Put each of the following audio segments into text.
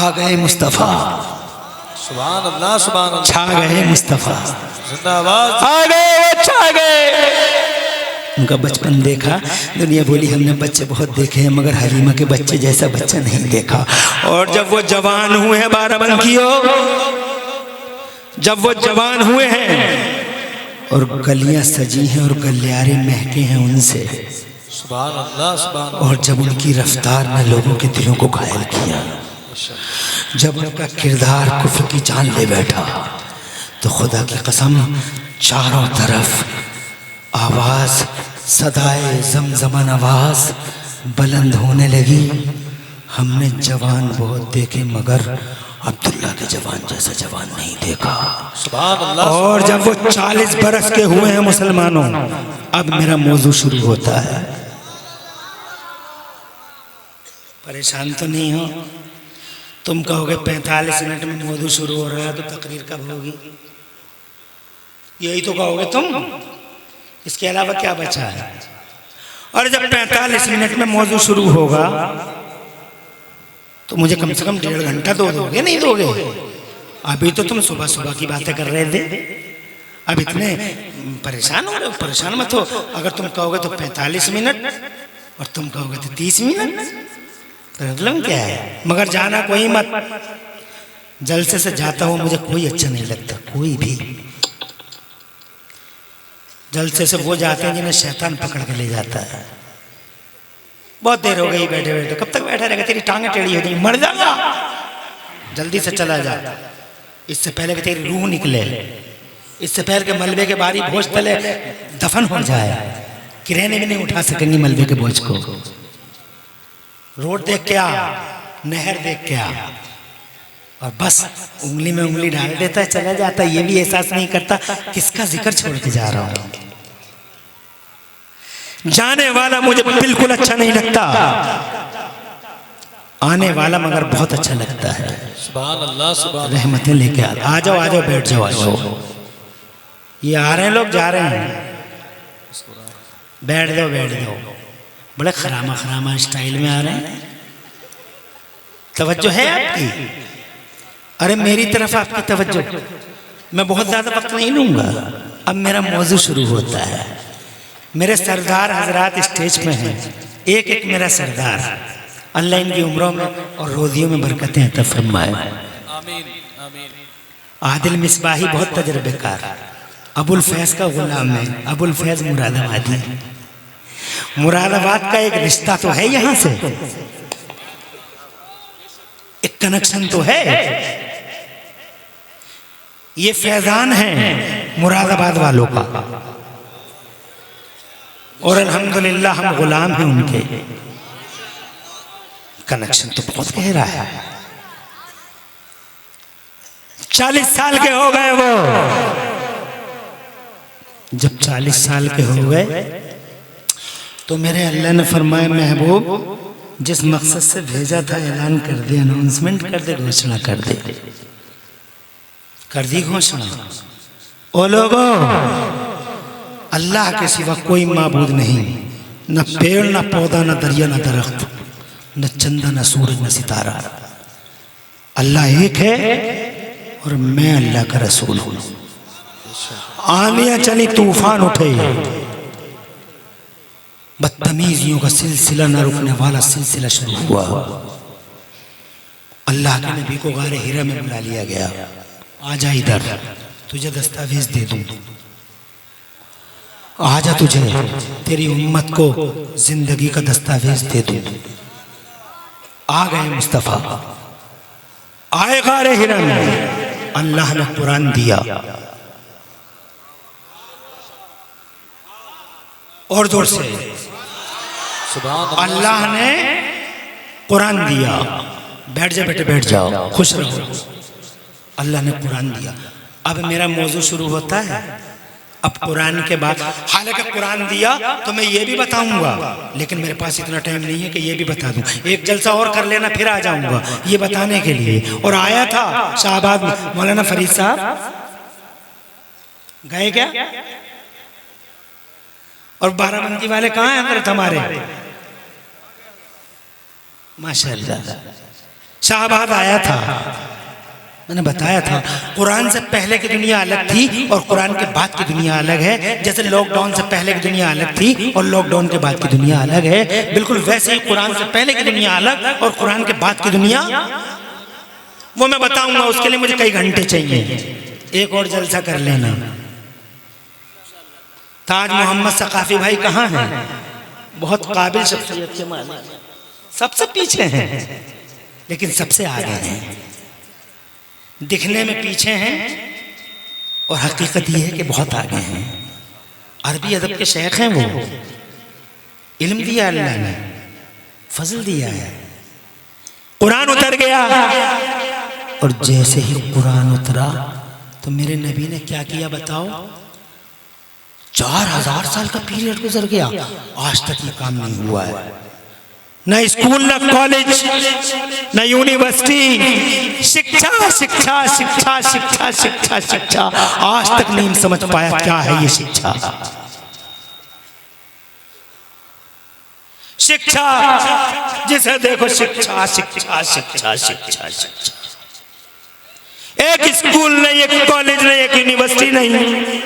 आ गए मुस्तफ़ा, सुभान अल्लाह सुभान अल्लाह। छा गए मुस्तफ़ा, जिंदाबाद। आ गए वो छा गए। उनका बचपन देखा, दुनिया बोली हमने बच्चे बहुत देखे हैं मगर हलीमा के बच्चे जैसा बच्चा नहीं देखा। और जब वो जवान हुए हैं बाराबंकियों, जब वो जवान हुए हैं और गलियां सजी हैं और गलियारे महके हैं उनसे, सुभान अल्लाह सुभान अल्लाह। और जब उनकी रफ्तार ने लोगों के दिलों को घायल किया, जब उनका किरदार कुफ्र की जान ले बैठा, तो खुदा की कसम चारों तरफ आवाज, सदाए जमजमन आवाज बुलंद होने लगी। हमने जवान बहुत देखे मगर अब्दुल्ला के जवान जैसा जवान नहीं देखा। सुभान अल्लाह। और जब वो 40 बरस के हुए हैं मुसलमानों, अब मेरा मौजू शुरू होता है। परेशान तो नहीं हो? तुम कहोगे 45 मिनट में मौजू शुरू हो रहा है तो तकरीर कब होगी? यही तो कहोगे तुम, इसके अलावा क्या बचा है? और जब 45 मिनट में मौजू शुरू होगा तो मुझे कम से कम 1.5 घंटा तो दोगे, नहीं दोगे? अभी तो तुम सुबह सुबह की बातें कर रहे थे, अब इतने परेशान हो रहे हो। परेशान मत हो। अगर तुम कहोगे तो 45 मिनट और तुम कहोगे तो 30 मिनट, प्रॉब्लम क्या है? मगर जाना कोई मत, जलसे से जाता हूं मुझे कोई अच्छा नहीं लगता, कोई भी। जलसे से वो जाते हैं जिन्हें शैतान पकड़ के ले जाता है। बहुत देर हो गई बैठे बैठे, कब तक बैठा रहेगा? तेरी टांगे टेढ़ी हो गई, मर जाएगा, जल्दी से चला जा, इससे पहले कि तेरी रूह निकले, इससे पहले कि मलबे के बारी बोझ तले दफन हो जाए। किरेने भी नहीं उठा सकेंगी मलबे के बोझ को। रोड देख के आ, नहर देख के आ, और बस उंगली में उंगली डाल देता है, चला जाता है। ये भी एहसास नहीं करता किसका जिक्र छोड़ के जा रहा हूं। जाने वाला मुझे बिल्कुल अच्छा नहीं लगता, आने वाला मगर बहुत अच्छा लगता है। सुभान अल्लाह सुभान। रहमतें लेके आ जाओ, आ जाओ, बैठ जाओ, आ जाओ। ये आ रहे हैं लोग, जा रहे हैं, बैठ जाओ, बैठ जाओ। बड़े खरामा खरामा स्टाइल में आ रहे हैं, तवज्जो है आपकी? अरे मेरी तरफ आपकी तवज्जो। मैं बहुत ज्यादा वक्त नहीं लूंगा, अब मेरा मौजू शुरू होता है। मेरे सरदार हजरात स्टेज पे हैं, एक एक मेरा सरदार। अल्लाह इनकी उम्रों में और रोजियों में बरकतें अता फरमाए। आमीन आमीन। आदिल मिसबाही बहुत तजर्बेकार, अबुल फैज का गुलाम है। अबुल फैज मुरादाबादी, मुरादाबाद का एक रिश्ता तो है यहाँ से, एक कनेक्शन तो है। ये फैजान है मुरादाबाद वालों का, और अल्हम्दुलिल्लाह हम गुलाम हैं उनके। कनेक्शन तो बहुत गहरा है। 40 साल के हो गए वो। जब 40 साल के हो गए तो मेरे अल्लाह ने फरमाया, महबूब जिस मकसद से भेजा था ऐलान कर दे, अनाउंसमेंट कर दे, घोषणा कर दे। कर दी घोषणा। ओ लोगों, अल्लाह के सिवा कोई माबूद नहीं, न पेड़ न पौधा न दरिया न दरख्त, न चंदा न सूरज न सितारा। अल्लाह एक है और मैं अल्लाह का रसूल हूं। आंधियां चली, तूफान उठे, बदतमीजियों का सिलसिला न रुकने वाला सिलसिला शुरू हुआ। अल्लाह के नबी को गारे हिरा में बुला लिया गया। आजा इधर, तुझे दस्तावेज दे दूं, आजा तुझे तेरी उम्मत को जिंदगी का दस्तावेज दे दूं। आ गए मुस्तफा, आए गारे हिरा में। अल्लाह ने कुरान दिया, और जोर से सुभान अल्लाह ने कुरान दिया। बैठ जा बेटे, बैठ जाओ, खुश रहो। अल्लाह ने कुरान दिया। अब मेरा मौजू शुरू होता है। अब कुरान के बाद, हालांकि कुरान दिया तो मैं ये भी बताऊंगा, लेकिन मेरे पास इतना टाइम नहीं है कि ये भी बता दूं। एक जलसा और कर लेना, फिर आ जाऊंगा ये बताने के लिए। और आया था शाहबाद में मौलाना फरीद साहब, गए क्या? और बाराबंकी वाले कहाँ हैं हमारे? माशाअल्लाह, शाहबाद आया था, मैंने बताया था कुरान से पहले की दुनिया अलग थी और कुरान के बाद की दुनिया अलग है। जैसे लॉकडाउन से पहले की दुनिया अलग थी और लॉकडाउन के बाद की दुनिया अलग है, बिल्कुल वैसे ही कुरान से पहले की दुनिया अलग और कुरान के बाद की दुनिया, वो मैं बताऊंगा। उसके लिए मुझे कई घंटे चाहिए, एक और जलसा कर लेना। ताज मोहम्मद सकाफी भाई कहाँ हैं? बहुत काबिल शख्सियत के मालिक, सबसे पीछे हैं लेकिन सबसे आगे हैं। दिखने में पीछे हैं और हकीकत यह है कि बहुत आगे हैं। अरबी अदब के शेख हैं वो, इल्म दिया अल्लाह ने, फजल दिया है। कुरान उतर गया और जैसे ही कुरान उतरा तो मेरे नबी ने क्या किया बताओ? 4000 साल का पीरियड गुजर गया, आज तक ये काम नहीं हुआ है। न स्कूल, न कॉलेज, न यूनिवर्सिटी, शिक्षा शिक्षा शिक्षा शिक्षा शिक्षा शिक्षा, आज तक नहीं समझ पाया क्या है ये शिक्षा। शिक्षा जिसे देखो शिक्षा शिक्षा शिक्षा शिक्षा शिक्षा, एक स्कूल नहीं, एक कॉलेज नहीं, एक यूनिवर्सिटी नहीं।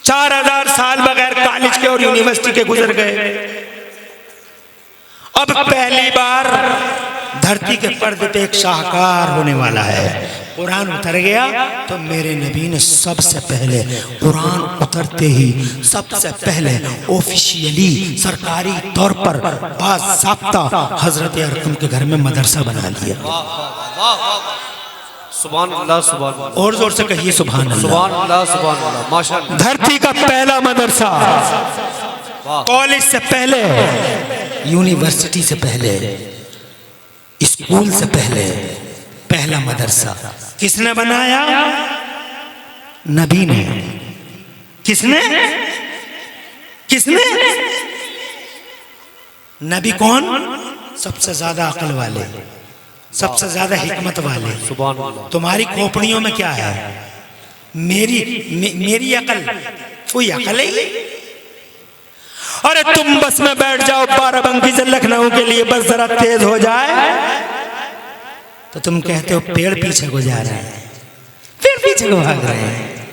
4000 साल बगैर कॉलेज के और यूनिवर्सिटी के गुजर गए। अब पहली बार धरती के पर्दे पे एक शाहकार होने वाला है। कुरान उतर गया तो मेरे नबी ने सबसे पहले कुरान उतरते ही सबसे पहले ऑफिशियली सरकारी तौर पर बाज़ाब्ता हजरत अरकम के घर में मदरसा बना लिया। सुभान अल्लाह, सुभान अल्लाह। और जोर से कहिए सुभान अल्लाह, सुभान अल्लाह, सुभान अल्लाह, माशाअल्लाह। धरती का पहला मदरसा, कॉलेज से पहले, यूनिवर्सिटी से पहले, स्कूल से पहले पहला मदरसा किसने बनाया? नबी ने। किसने? किसने? नबी कौन? सबसे ज्यादा अकल वाले, सबसे ज्यादा हिकमत वाले। सुभान अल्लाह। तुम्हारी खोपड़ियों में क्या है? मेरी अकल, कोई अकल है? अरे तुम बस में बैठ जाओ बाराबंकी से लखनऊ के लिए, बस जरा तेज हो जाए तो तुम कहते हो पेड़ पीछे को जा रहे हैं, पेड़ पीछे को भाग रहे हैं।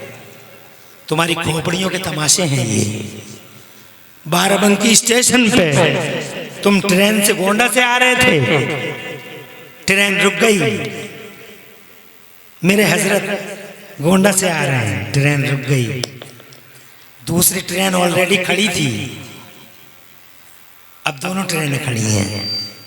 तुम्हारी खोपड़ियों के तमाशे हैं ये। बाराबंकी स्टेशन पे तुम ट्रेन से गोंडा से आ रहे थे, ट्रेन रुक गई, मेरे हजरत गोंडा से आ रहे हैं, ट्रेन रुक गई, दूसरी ट्रेन ऑलरेडी खड़ी थी, अब दोनों ट्रेनें खड़ी हैं,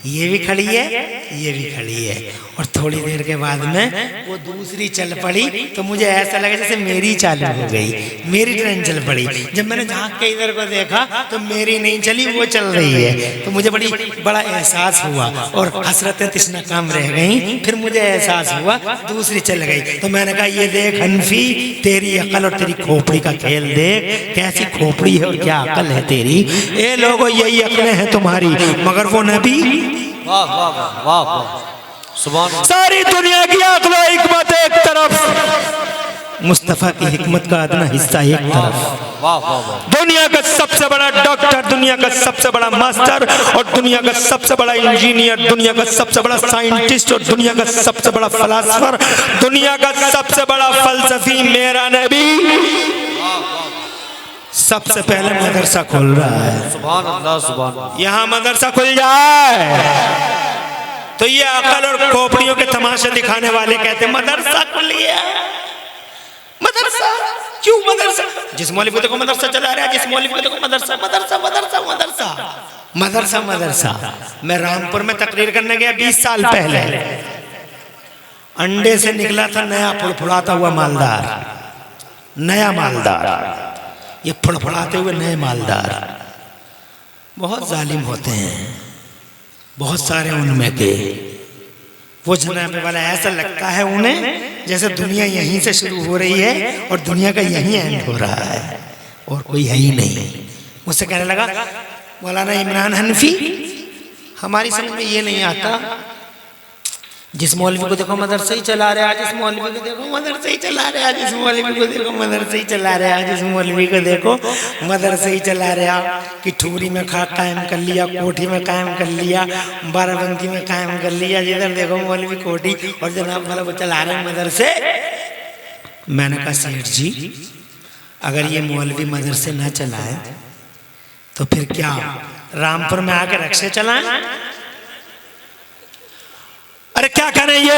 ये भी खड़ी है, ये भी खड़ी है। और थोड़ी देर के बाद में वो दूसरी चल पड़ी तो मुझे ऐसा लगा जैसे मेरी चालू हो गई, मेरी ट्रेन चल पड़ी। जब मैंने झांक के इधर को देखा तो मेरी नहीं चली, वो चल रही है, तो मुझे बड़ा एहसास हुआ और हसरतें तिश्ना काम रह गई। फिर मुझे एहसास हुआ दूसरी चल गई, तो मैंने कहा ये देख हनफी, तेरी अकल और तेरी खोपड़ी का खेल देख, कैसी खोपड़ी है और क्या अकल है तेरी। ये लोगों यही अकलें हैं तुम्हारी, मगर वो नबी, वाह वाह वाह वाह वाह, सुभान अल्लाह। सारी दुनिया की अकल और हिकमत एक तरफ, मुस्तफा की हिकमत का अदना हिस्सा एक तरफ। वाह वाह वाह। दुनिया का सबसे बड़ा डॉक्टर, दुनिया का सबसे बड़ा मास्टर और दुनिया का सबसे बड़ा इंजीनियर, दुनिया का सबसे बड़ा साइंटिस्ट और दुनिया का सबसे बड़ा फिलासफर, दुनिया का सबसे बड़ा फलसफी मेरा नबी सबसे पहले मदरसा खोल रहा है। सुभान अल्लाह, सुभान अल्लाह। यहाँ मदरसा खुल जाए तो ये अकल और खोपड़ियों के तमाशे दिखाने वाले कहते हैं मदरसा खुल गया। मदरसा क्यों? मदरसा जिस मौलवी को देखो मदरसा चला रहा है, जिस मौलवी को देखो मदरसा मदरसा मदरसा मदरसा मदरसा मदरसा। मैं रामपुर में तकरीर करने गया 20 साल पहले, अंडे से निकला था नया फुड़फुड़ाता हुआ मालदार, नया मालदार, ये फड़फड़ाते हुए नए मालदार बहुत जालिम होते हैं, बहुत सारे उनमें के। वो जनाबे वाला ऐसा लगता है उन्हें जैसे दुनिया यहीं से शुरू हो रही है और दुनिया का यहीं एंड हो रहा है और कोई है ही नहीं। मुझसे कहने लगा मौलाना इमरान हनफी, हमारी समझ में ये नहीं आता जिस मौलवी को देखो मदरसे ही चला रहा है, जिस मौलवी को देखो मदरसे ही चला रहा है, जिस मौलवी को देखो मदरसे ही चला रहा है, जिस मौलवी को देखो मदरसे ही चला रहा। कि ठूरी में कायम कर लिया, कोठी में कायम कर लिया, बाराबंकी में कायम कर लिया, जिधर देखो मौलवी कोठी और जनाब वाला वो चला रहे हैं मदरसे। मैंने कहा सेठ जी अगर ये मौलवी मदरसे न चलाए तो फिर क्या रामपुर में आके रक्शे चलाएं? अरे क्या करें ये,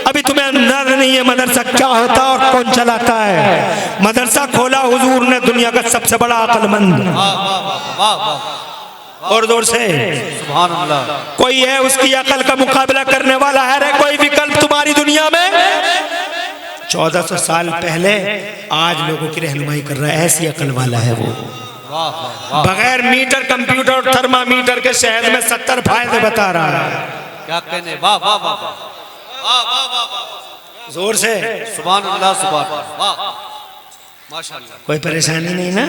अभी तुम्हें अंदाज नहीं है मदरसा क्या होता और कौन चलाता है। मदरसा खोला हुजूर ने दुनिया का सबसे बड़ा अक्लमंद, और जोर से सुभान अल्लाह। कोई है उसकी अकल का मुकाबला करने वाला है रे कोई विकल्प तुम्हारी दुनिया में? 1400 साल पहले आज लोगों की रहनुमाई कर रहा है, ऐसी अकल वाला है वो। बगैर मीटर कंप्यूटर और थर्मामीटर के शहद में 70 फायदे बता रहा है। क्या कहने, वाह वाह वाह वाह, जोर से सुभान अल्लाह, सुभान अल्लाह, वाह माशाअल्लाह। कोई परेशानी नहीं ना?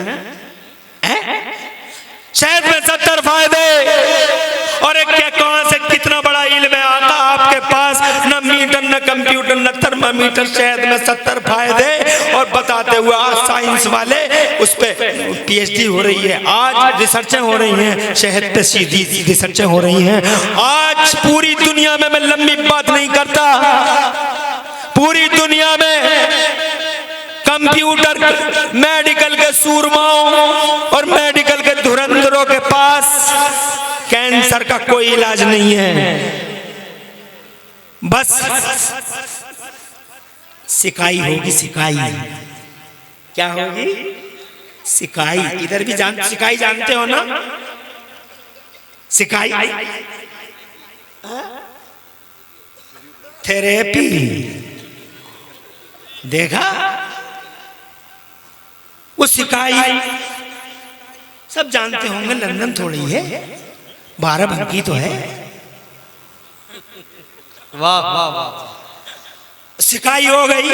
शहद में 70 फायदे, और एक क्या कहां से कितना बड़ा इल्म है आता आपके पास, न मीटर न कंप्यूटर न थर्मामीटर, शहद में 70 फायदे, और बताते हुए आज साइंस वाले उस पे पीएचडी हो रही है, आज रिसर्चें हो रही हैं, शहद पे सीधी रिसर्चें हो रही हैं। आज पूरी दुनिया में, मैं लंबी बात नहीं करता, पूरी दुनिया में कंप्यूटर मेडिकल के सूरमाओं और मेडिकल के धुरंधरों के पास कैंसर का कोई इलाज नहीं है। बस सिकाई होगी, सिकाई क्या होगी? सिकाई। इधर भी सिकाई जानते हो ना? सिकाई थेरेपी, देखा? वो सिकाई सब जानते होंगे, लंदन थोड़ी है, बाराबंकी तो है। वाह वाह वाह, सिकाई हो गई।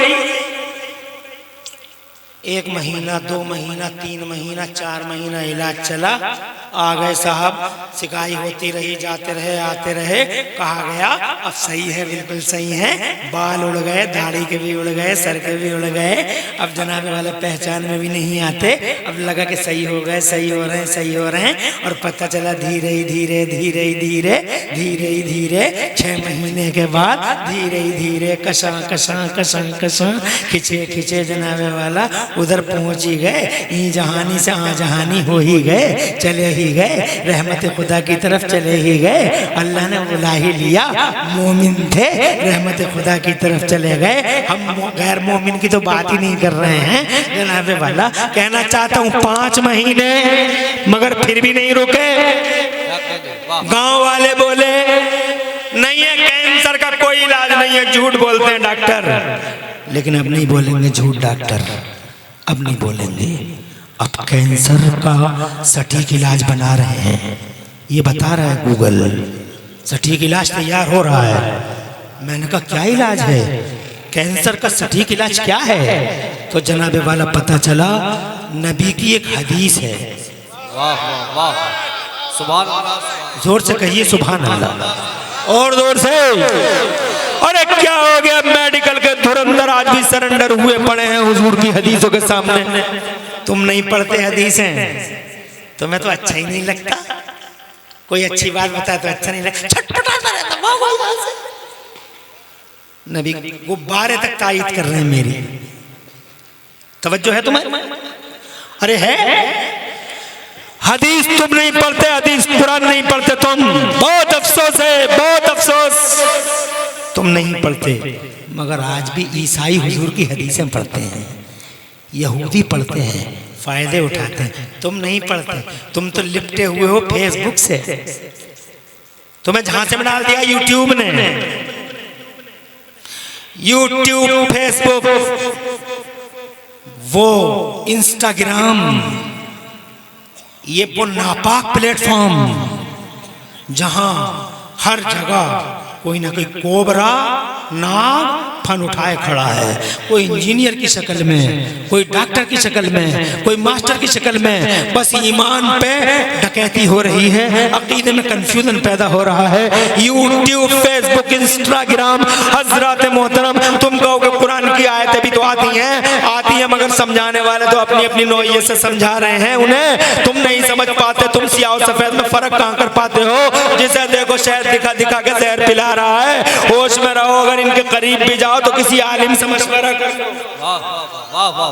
1 महीना 2 महीना 3 महीना 4 महीना इलाज चला, आ गए साहब, सिकाई होती रही, जाते रहे आते रहे, कहा गया अब सही है, बिल्कुल सही है, बाल उड़ गए, दाढ़ी के भी उड़ गए, सर के भी उड़ गए, अब जनाबे वाले पहचान में भी नहीं आते, अब लगा कि सही हो गए, सही हो रहे हैं, सही हो रहे हैं, और पता चला धीरे ही धीरे धीरे ही धीरे धीरे ही धीरे 6 महीने के बाद धीरे ही धीरे कसा कसा कसा कसा खिंचे खिंचे जनाबे वाला उधर पहुंच ही गए, ई जहानी से आ जहानी हो ही गए, चले ही गए, रहमत खुदा की तरफ चले ही गए, अल्लाह ने बुला ही लिया, मोमिन थे रहमत खुदा की तरफ चले गए। हम गैर मोमिन की तो बात ही नहीं कर रहे हैं जनाबे वाला। कहना चाहता हूँ 5 महीने मगर फिर भी नहीं रुके। गांव वाले बोले नहीं है, कैंसर का कोई इलाज नहीं है, झूठ बोलते हैं डॉक्टर, लेकिन अब नहीं बोलेंगे झूठ डॉक्टर, अब नहीं बोलेंगे, अब कैंसर का सटीक इलाज बना रहे हैं, ये बता रहा है गूगल, सटीक इलाज तैयार हो रहा है। मैंने कहा क्या इलाज है, कैंसर का सटीक इलाज क्या है? तो जनाबे वाला पता चला नबी की एक हदीस है। वाह वाह वाह, सुभान अल्लाह, जोर से कहिए सुभान अल्लाह, और जोर से। अरे क्या हो गया, मेडिकल के धुरंधर आज भी सरेंडर हुए पड़े हैं हुजूर की हदीसों के सामने। तुम नहीं पढ़ते हदीसें, तुम्हें तो अच्छा ही नहीं लगता, कोई अच्छी बात बताए तो अच्छा नहीं लगता, छटपटाता रहता, वाह वाह वाह से। नबी गुब्बारे तक तायीद कर रहे हैं मेरी, तवज्जो है तुम्हें? अरे है, हदीस तुम नहीं पढ़ते, हदीस कुरान नहीं पढ़ते तुम, बहुत अफसोस है, बहुत अफसोस तुम नहीं पढ़ते। मगर आज भी ईसाई हुजूर की हदीसें पढ़ते हैं, यहूदी पढ़ते हैं, फायदे उठाते हैं, तुम नहीं पढ़ते। तुम तो लिपटे हुए हो फेसबुक से, तुम्हें झांसे में डाल दिया यूट्यूब ने, यूट्यूब, फेसबुक, वो इंस्टाग्राम, ये वो नापाक प्लेटफॉर्म जहां हर जगह कोई ना कोई कोबरा, नाग फन उठाए खड़ा है, कोई इंजीनियर की शक्ल में, कोई डॉक्टर की शक्ल में, कोई मास्टर की शक्ल में। बस ईमान पे डकैती हो रही है, अकीदे में कंफ्यूजन पैदा हो रहा है। यूट्यूब, फेसबुक, इंस्टाग्राम, हजरत मोहतरम, तुम कहोगे कुरान की आयतें भी तो आती हैं मगर समझाने वाले तो अपनी अपनी नौइयत से समझा रहे हैं उन्हें। तुम नहीं समझ पाते, तुम सियाह और सफेद में फर्क कहां कर पाते हो? जिसे देखो शहद दिखा दिखा के जहर पिला रहा है। होश में रहो, अगर इनके करीब भी जाओ तो किसी आलिम से मशवरा करो। वाह वाह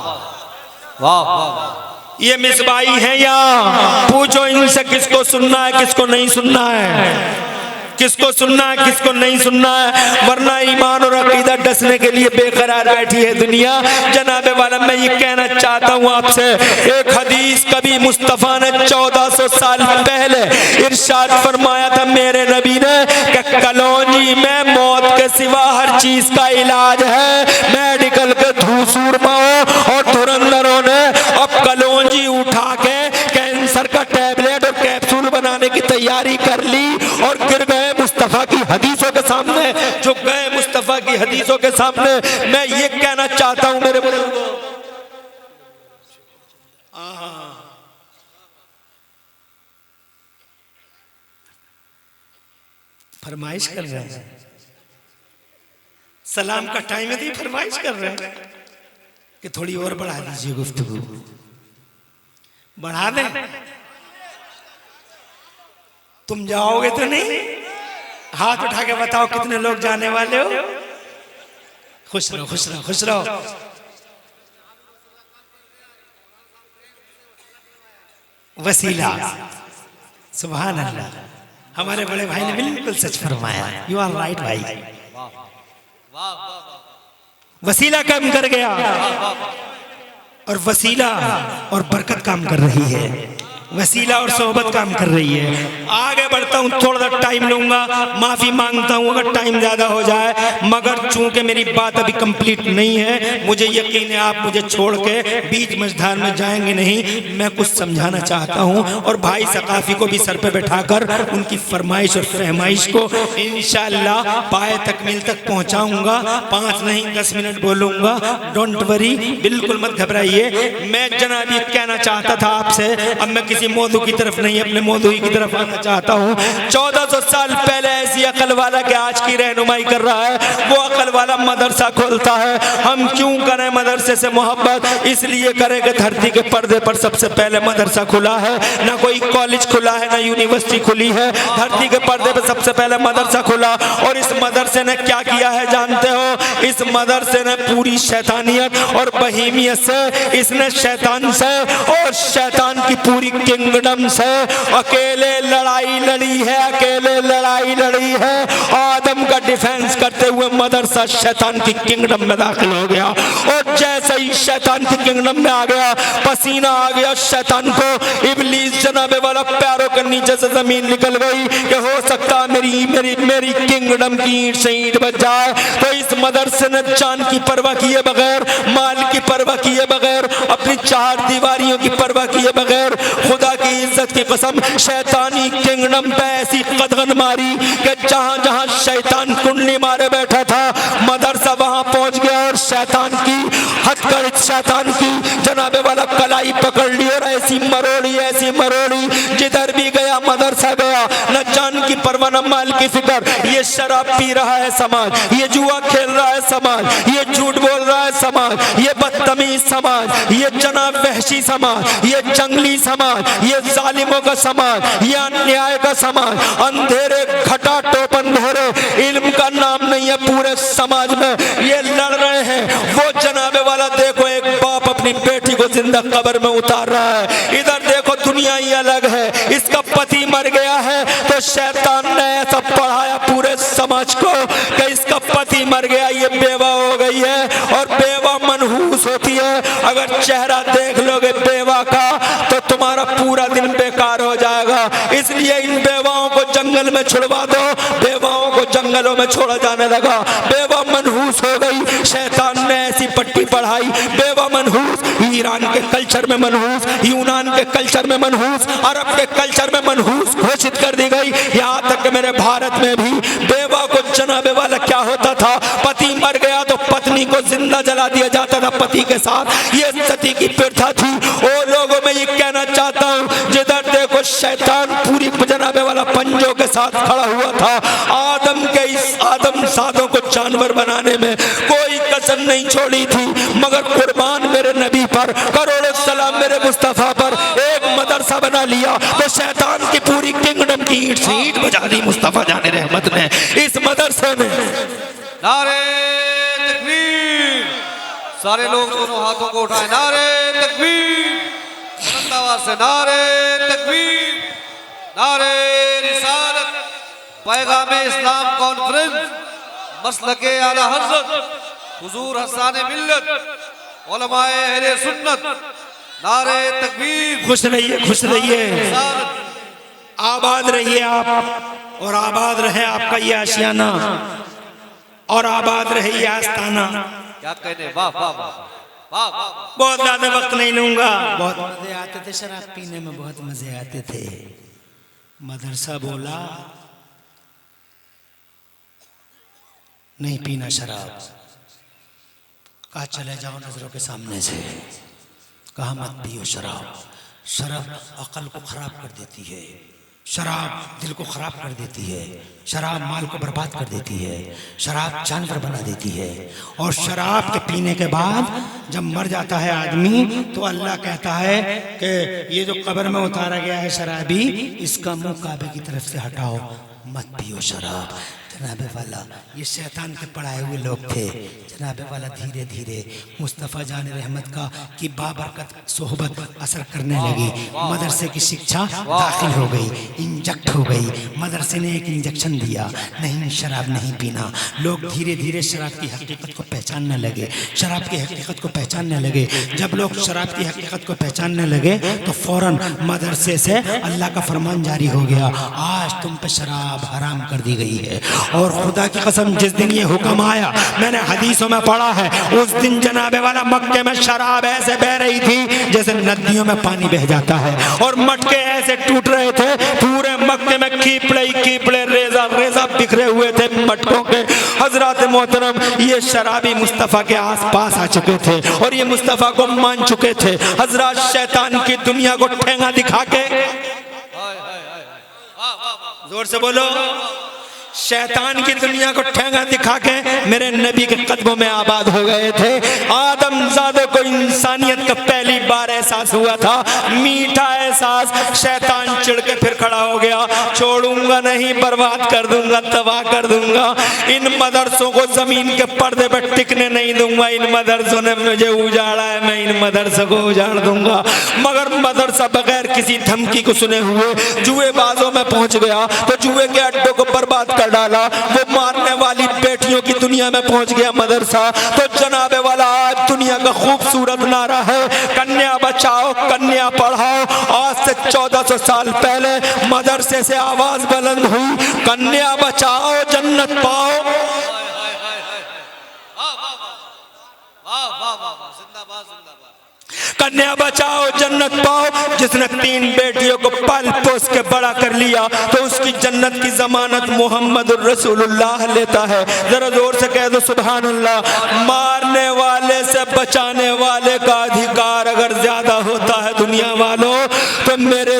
वाह वाह वाह। ये मिसबाई है यहाँ, पूछो इनसे किसको सुनना है किसको नहीं सुनना है, किसको सुनना है किसको नहीं सुनना है। वरना ईमान और अकीदा डसने के लिए बेकरार बैठी है दुनिया। जनाबे वाला मैं ये कहना चाहता हूँ आपसे, एक हदीस कभी मुस्तफ़ा ने 1400 साल पहले इरशाद फरमाया था मेरे नबी ने कि कलौंजी में मौत के सिवा हर चीज का इलाज है। मेडिकल के धूसुरमाओं और धुरंधरों ने अब कलौंजी उठा के कैंसर का टैबलेट और कैप्सूल बनाने की तैयारी कर ली और गिर गए मुस्तफा की हदीसों के सामने, जो गए मुस्तफा की हदीसों के सामने। मैं ये कहना चाहता हूं मेरे बुजुर्गों, फरमाइश कर रहे हैं, सलाम का टाइम है तो फरमाइश कर रहे हैं कि थोड़ी और बढ़ा दीजिए गुफ्तगू। बढ़ा दें? तुम जाओगे तो नहीं? हाथ उठा के बताओ कितने लोग जाने वाले हो? खुश रहो खुश रहो खुश रहो। वसीला, सुभान अल्लाह, हमारे बड़े भाई ने बिल्कुल सच फरमाया। यू आर राइट भाई। वसीला काम कर गया और वसीला और बरकत काम कर रही है, वसीला और सोहबत काम कर रही है। आगे बढ़ता हूँ, थोड़ा सा टाइम लूंगा, माफी मांगता हूँ अगर टाइम ज्यादा हो जाए, मगर चूंकि मेरी बात अभी कंप्लीट नहीं है, मुझे यकीन है आप मुझे छोड़ के बीच मझधार में जाएंगे नहीं। मैं कुछ समझाना चाहता हूँ और भाई सकाफी को भी सर पे बैठाकर उनकी फरमाइश और फहमाइश को इंशाअल्लाह पाए तकमील तक पहुँचाऊंगा। 5 नहीं 10 मिनट बोलूंगा, डोंट वरी, बिल्कुल मत घबराइए। मैं जनाब ये कहना चाहता था आपसे, अब मैं किसी मौजू की तरफ नहीं अपने मौजू की तरफ आना चाहता हूँ। 1400 साल पहले ऐसी अकल वाला के आज की रहनुमाई कर रहा है, वो अकल वाला मदरसा खोलता है। हम क्यों करें मदरसे से मोहब्बत? इसलिए करें कि धरती के पर्दे पर सबसे पहले मदरसा खुला है, ना कोई कॉलेज खुला है ना यूनिवर्सिटी खुली है, धरती के पर्दे पर सबसे पहले मदरसा खुला। और इस मदरसे ने क्या किया है जानते हो? इस मदरसे ने पूरी शैतानियत और बहीमियत से, इसने शैतान से और शैतान की पूरी किंगडम से अकेले लड़ाई लड़ी है, अकेले लड़ाई लड़ी है। आदम का डिफेंस करते हुए मदरसा शैतान की किंगडम में दाखिल हो गया और जैसे ही शैतान की किंगडम में आ गया, पसीना आ गया शैतान को, इब्लीस जनाबे वाला पैरों के नीचे से जमीन निकल गई कि हो सकता मेरी मेरी मेरी किंगडम की ईंट से ईंट बच जाए। तो इस मदरसे ने जान की परवाह किए बगैर, माल की परवाह किए बगैर, अपनी 4 दीवारियों की परवाह किए बगैर, खुदा की इज्जत की कसम शैतानी किंगडम पे ऐसी कदगन मारी कि जहां जहां शैतान कुंडली मारे बैठा था, मदरसा वहां पहुंच गया और शैतान की हथकड़ी, शैतान की जनाबे वाला कलाई पकड़ ली और ऐसी मरोड़ी जिधर भी गया मदरसा गया। न जान की परवाह न माल की फिक्र। ये शराब पी रहा है समाज, ये जुआ खेल रहा है समाज, ये झूठ बोल रहा है समाज, ये बदतमीज समाज, ये जनाब वहशी समाज, ये जंगली समाज, ये जालिमों का समाज, ये अन्याय का समाज, अंधेरे घटा टोप अंधेरे, इल्म का नाम नहीं है पूरे समाज में, ये लड़ रहे हैं। वो जनाबे वाला देखो एक बाप अपनी बेटी को जिंदा कब्र में उतार रहा है, इधर देखो दुनिया ही अलग है, इसका पति मर गया है तो शैतान ने ऐसा पढ़ाया पूरे समाज को कि इसका पति मर गया, ये बेवा हो गई है और बेवा मनहूस होती है। अगर चेहरा देख लोगे बेवा का तो तुम्हारा पूरा दिन बेकार हो जाएगा। जाएगा, इसलिए इन बेवाओं को जंगल में छुड़वा दो। बेवाओं को जंगलों में छोड़ा जाने लगा। बेवा मनहूस हो गई, शैतान ने ऐसी पट्टी पढ़ाई, बेवा मनहूस, ईरान के कल्चर में मनहूस, यूनान के कल्चर में मनहूस, अरब के कल्चर में मनहूस घोषित कर दी गई। यहाँ तक कि मेरे भारत में भी बेवा को जनाबे वाला क्या होता था, पति मर गया तो पत्नी को जिंदा जला दिया जाता था पति के साथ। ये सती की प्रथा थी। ओ लोगों में ये कहना चाहता हूँ, जिधर देखो शैतान पूरी जनाबे वाला पंजों के साथ खड़ा हुआ था। आदम के इस आदम सादों को जानवर बनाने में कोई कसर नहीं छोड़ी थी, मगर कुर्बान मेरे नबी पर, करोड़ों सलाम मेरे मुस्तफा पर, एक मदरसा बना लिया तो शैतान की पूरी किंगडम की ईंट से ईंट बजा दी मुस्तफा जाने रहमत ने इस मदरसे में। नारे तकबीर, सारे लोग दोनों हाथों को उठाएं, नारे तकबीर, बुलंद आवाज से नारे तकबीर, नारे रिसालत, पैगाम इस्लाम कॉन्फ्रेंस, मसलके आला हज़रत हुजूर हसन मिल्लत, उलमाए अहले सुन्नत, नारे तकबीर। खुश रहिए, खुश रहिए, आबाद रहिए आप, और आबाद रहे आपका ये आशियाना, और आबाद रहे ये आस्ताना। क्या कहने, वाह वाह वाह वाह वाह। बहुत ज्यादा वक्त नहीं लूंगा। बहुत मजे आते थे शराब पीने में, बहुत मजे आते थे। मदरसा बोला नहीं पीना शराब, कहा चले जाओ नजरों के सामने से, कहा मत पियो शराब। शराब अकल को खराब कर देती है, शराब दिल को खराब कर देती है, शराब माल को बर्बाद कर देती है, शराब जानवर बना देती है। और शराब के पीने के बाद जब मर जाता है आदमी तो अल्लाह कहता है कि ये जो कब्र में उतारा गया है शराबी, इसका मुंह काबे की तरफ से हटाओ, मत पियो शराब। जनाबे वाला ये शैतान के पढ़ाए हुए लोग थे। जनाबे वाला धीरे धीरे मुस्तफ़ा जान रहमत का की बाबरकत सोहबत असर करने लगी। मदरसे की शिक्षा दाखिल हो गई, इंजेक्ट हो गई। मदरसे ने एक इंजेक्शन दिया, नहीं शराब नहीं पीना। लोग धीरे धीरे शराब की हकीकत को पहचानने लगे, शराब की हकीकत को पहचानने लगे। जब लोग शराब की हकीकत को पहचानने लगे तो फौरन मदरसे से अल्लाह का फरमान जारी हो गया, आज तुम पे शराब हराम कर दी गई है। और खुदा की कसम जिस दिन ये हुक्म आया, मैंने हदीसों में पढ़ा है, उस दिन जनाबे वाला मक्के में शराब ऐसे बह रही थी जैसे नदियों में पानी बह जाता है, और मटके ऐसे टूट रहे थे, पूरे मक्के में कीपड़े ही कीपड़े, रेजा रेजा बिखरे हुए थे मटकों के। हजरत मोहतरम ये शराबी मुस्तफ़ा के आसपास आ चुके थे और ये मुस्तफ़ा को मान चुके थे। हजरत शैतान की दुनिया को ठेंगा दिखा के, जोर से बोलो, शैतान की दुनिया को ठेंगा दिखा के मेरे नबी के कदमों में आबाद हो गए थे। आदमजादे को इंसानियत का पहली बार एहसास हुआ था, मीठा एहसास। शैतान चिढ़ के फिर खड़ा हो गया, छोड़ूंगा नहीं, बर्बाद कर दूंगा, तबाह कर दूंगा। इन मदरसों को जमीन के पर्दे पर टिकने नहीं दूंगा। इन मदरसों ने मुझे उजाड़ा है, मैं इन मदरसों को उजाड़ दूंगा। मगर मदरसा बगैर किसी धमकी को सुने हुए जुएबाजों में पहुंच गया तो जुए के अड्डों को बर्बाद कर डाला। वो मारने वाली बेटियों की दुनिया में पहुंच गया मदरसा। तो जनाबे वाला आज दुनिया का खूबसूरत नारा है, कन्या बचाओ कन्या पढ़ाओ। आज से 1400 साल पहले मदरसे से आवाज बुलंद हुई, कन्या बचाओ जन्नत पाओ। कन्या बचाओ जन्नत पाओ। जिसने 3 बेटियों को पाल पोस के बड़ा कर लिया तो उसकी जन्नत की जमानत मोहम्मद रसूलुल्लाह लेता है। जरा जोर से कह दो सुभान अल्लाह। मारने वाले से बचाने वाले का अधिकार अगर ज्यादा होता है दुनिया वालों, तो मेरे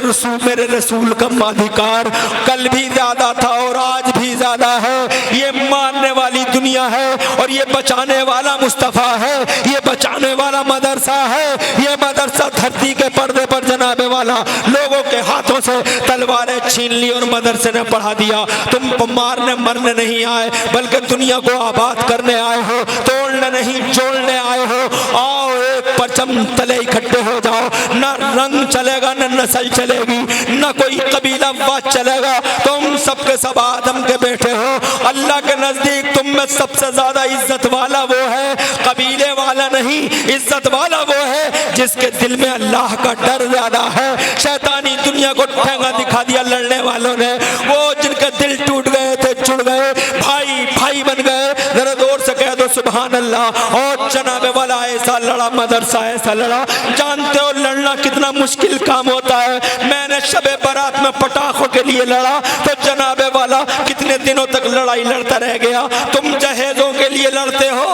रसूल का अधिकार कल भी ज्यादा था और आज भी ज्यादा है। ये मारने वाली दुनिया है और ये बचाने वाला मुस्तफ़ा है, ये बचाने वाला मदरसा है। ये मदरसा धरती के पर्दे पर जनाबे वाला लोगों के हाथों से तलवारें छीन ली और मदरसे ने पढ़ा दिया। तुम मारने मरने नहीं आए, बल्कि दुनिया को आबाद करने आए हो, तोड़ने नहीं जोड़ने आए हो। आओ एक पर्चा परचम तले इकट्ठे हो जाओ, न रंग चलेगा, न नस्ल चलेगी, न कोई कबीलावाद चलेगा। तुम सबके सब आदम के बेटे हो। अल्लाह के नजदीक तुम में सबसे ज्यादा इज्जत वाला वो है, कबीले वाला नहीं, इज्जत वाला वो है जिसके दिल में अल्लाह का डर ज्यादा है। शैतानी दुनिया को ठेंगा दिखा दिया लड़ने वालों ने, वो जिनके दिल टूट गए थे, जुड़ गए, भाई भाई बन गए। जरा जोर से कह दो सुभान अल्लाह। और जनाबे वाला ऐसा लड़ा, मदरसा ऐसा लड़ा। जानते हो लड़ना कितना मुश्किल काम होता है। मैंने शबे बारात में पटाखों के लिए लड़ा तो जनाबे वाला कितने दिनों तक लड़ाई लड़ता रह गया। तुम जहेजों के लिए लड़ते हो।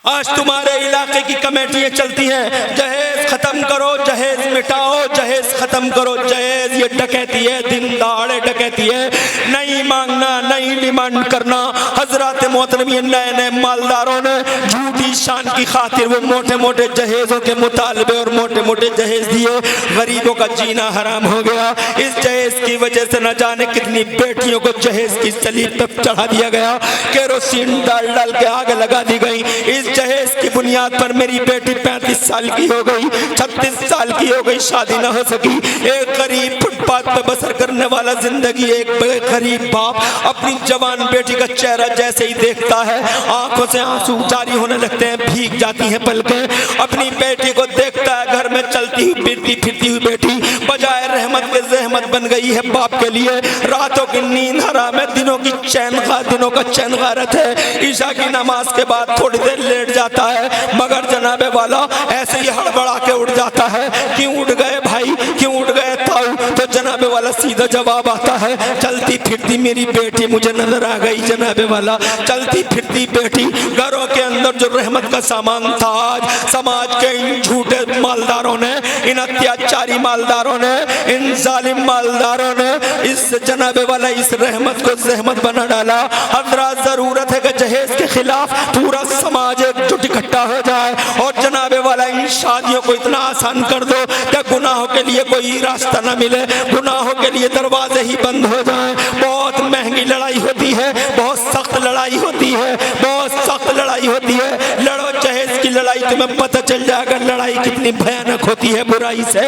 आज तुम्हारे इलाके की कमेटियां चलती हैं, जहेज खत्म करो, जहेज मिटाओ, जहेज खत्म करो। जहेज ये डकैती है, दिन दहाड़े डकैती है। नहीं मांगना, नहीं डिमांड करना। हजरत मोहतरम ये नए नए मालदारों ने झूठी शान की खातिर वो मोटे मोटे जहेजों के मुतालबे और मोटे मोटे जहेज दिए। गरीबों का जीना हराम हो गया। इस जहेज की वजह से न जाने कितनी बेटियों को जहेज की सलीब पर चढ़ा दिया गया, केरोसिन डाल डाल के आग लगा दी गई। इस जहेज की बुनियाद पर मेरी बेटी 35 साल की हो गई, 36 साल की हो गई, शादी न हो सकी। एक गरीब फुटपाथ पे बसर करने वाला जिंदगी, एक गरीब बाप अपनी जवान बेटी का चेहरा जैसे ही देखता है आंखों से आंसू जारी होने लगते हैं, भीग जाती हैं पलकें। अपनी बेटी को देखता है घर में चलती हुई फिरती फिरती हुई बेटी बजाय रहमत के जहमत बन गई है बाप के लिए। रातों की नींद हराम है, दिनों की चैन दिनों का चैन गारत है। ईशा की नमाज के बाद थोड़ी देर लेट जाता है, मगर जनाबे वाला ऐसे ही हड़बड़ा के उठ जाता है। क्यों उठ गए भाई, क्यों उठ गए ताऊ? तो जनाबे वाला सीधा जवाब आता है, चलती फिरती मेरी बेटी मुझे नजर आ गई। जनाबे वाला चलती फिरती बेटी। घरों के अंदर जो रहमत का सामान था, आज समाज के इन झूठे मालदारों ने, इन अत्याचारी मालदारों ने, इन जालिम मालदारों ने इस जनाबे वाला इस रहमत को जहमत बना डाला। हजरात जरूरत है कि जहेज के खिलाफ पूरा समाज एकजुट इकट्ठा हो जाए और जनाबे वाला इन शादियों को इतना आसान कर दो कि गुनाहों के लिए कोई रास्ता न मिले, गुनाहों के लिए दरवाजे ही बंद हो जाएं। बहुत महंगी लड़ाई होती है, बहुत सख्त लड़ाई होती है, बहुत सख्त लड़ाई होती है। लड़ो जहेज की लड़ाई, तुम्हें पता चल जाएगा लड़ाई कितनी भयानक होती है बुराई से,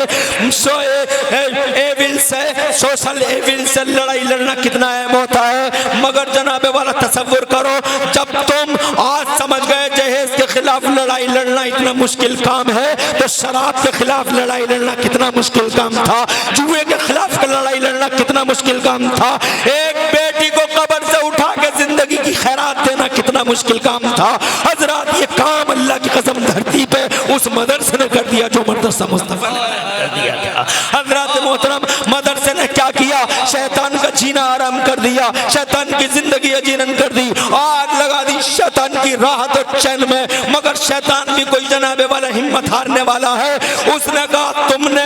सोशल एविल से लड़ाई लड़ना कितना अहम होता है। मगर जनाबे वाला तसव्वुर करो, जब तुम आज समझ गए जहेज के खिलाफ लड़ाई लड़ना इतना मुश्किल काम है, तो शराब के खिलाफ लड़ाई लड़ना कितना मुश्किल काम था, जुए के खिलाफ लड़ाई लड़ना कितना मुश्किल काम था, एक बेटी को कब्र से उठा के जिंदगी की खैरात देना कितना मुश्किल काम था। हजरात ये काम अल्लाह की कसम धरती पे उस मदरसे ने कर दिया जो मदरसा मुस्तफा ने कर दिया था। हजरात मोहतरम मदरसे ने क्या किया? शैतान का जीना आराम कर दिया, शैतान की जिंदगी अजीनन कर दी, आग लगा दी शैतान की राहत और चैन में। मगर शैतान भी कोई जनाबे वाला हिम्मत हारने वाला है। उसने कहा तुमने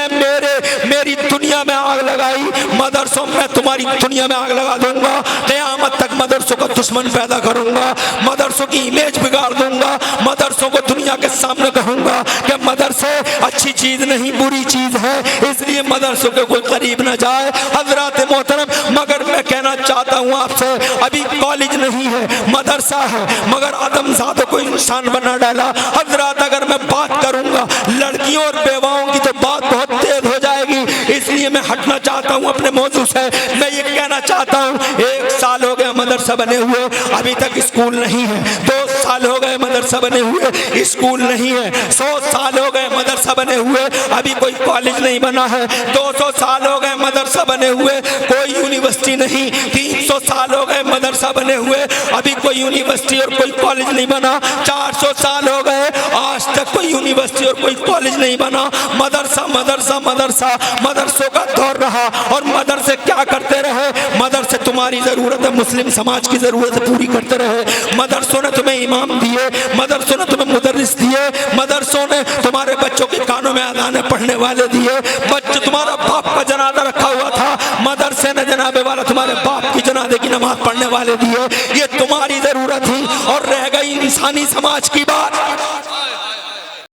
मेरी दुनिया में आग लगाई, मदरसों में तुम्हारी दुनिया में आग लगा दूंगा। क़यामत तक मदरसों का दुश्मन पैदा करूंगा, मदरसों की इमेज बिगाड़ दूंगा, मदरसों को दुनिया के सामने कहूंगा कि मदरसे अच्छी चीज नहीं बुरी चीज है, इसलिए मदरसों के कोई करीब ना जाए। हजरात मोहतरम, मगर मैं कहना चाहता हूँ आपसे, अभी कॉलेज नहीं है, मदरसा है, मगर आदमजादों को इंसान बना डाला। हजरात अगर मैं बात करूंगा लड़कियों और बेवाओं की तो बात बहुत तेज हो जाएगी, इसलिए मैं हटना चाहता हूँ अपने मौजू से। मैं ये कहना चाहता हूँ, 1 साल हो गया मदरसा बने हुए, अभी तक स्कूल नहीं है। 2 साल हो गए मदरसा बने हुए, स्कूल नहीं है। 100 साल हो गए मदरसा बने हुए, अभी कोई कॉलेज नहीं बना है। 200 साल हो गए मदरसा बने हुए, कोई यूनिवर्सिटी नहीं। 300 साल हो गए मदरसा बने हुए, अभी कोई यूनिवर्सिटी और कोई कॉलेज नहीं बना। 400 साल हो गए, आज तक कोई यूनिवर्सिटी और कोई कॉलेज नहीं बना। मदरसा मदरसा मदरसा, मदरसों का दौर रहा। और मदरसे क्या करते रहे? मदरसे तुम्हारी जरूरत है, मुस्लिम समाज की जरूरत पूरी करते रहे। मदरसों ने तुम्हें इमाम दिए, मदरसों ने तुम्हें मुदर्रिस दिए, मदरसों ने तुम्हारे बच्चों के कानों में अज़ानें पढ़ने वाले दिए। बच्चे, तुम्हारा बाप का जनाजा रखा हुआ था, मदरसे ने जनाबे वाला तुम्हारे बाप की जनाजे की नमाज पढ़ने वाले दिए। ये तुम्हारी जरूरत थी। और रह गई इंसानी समाज की बात,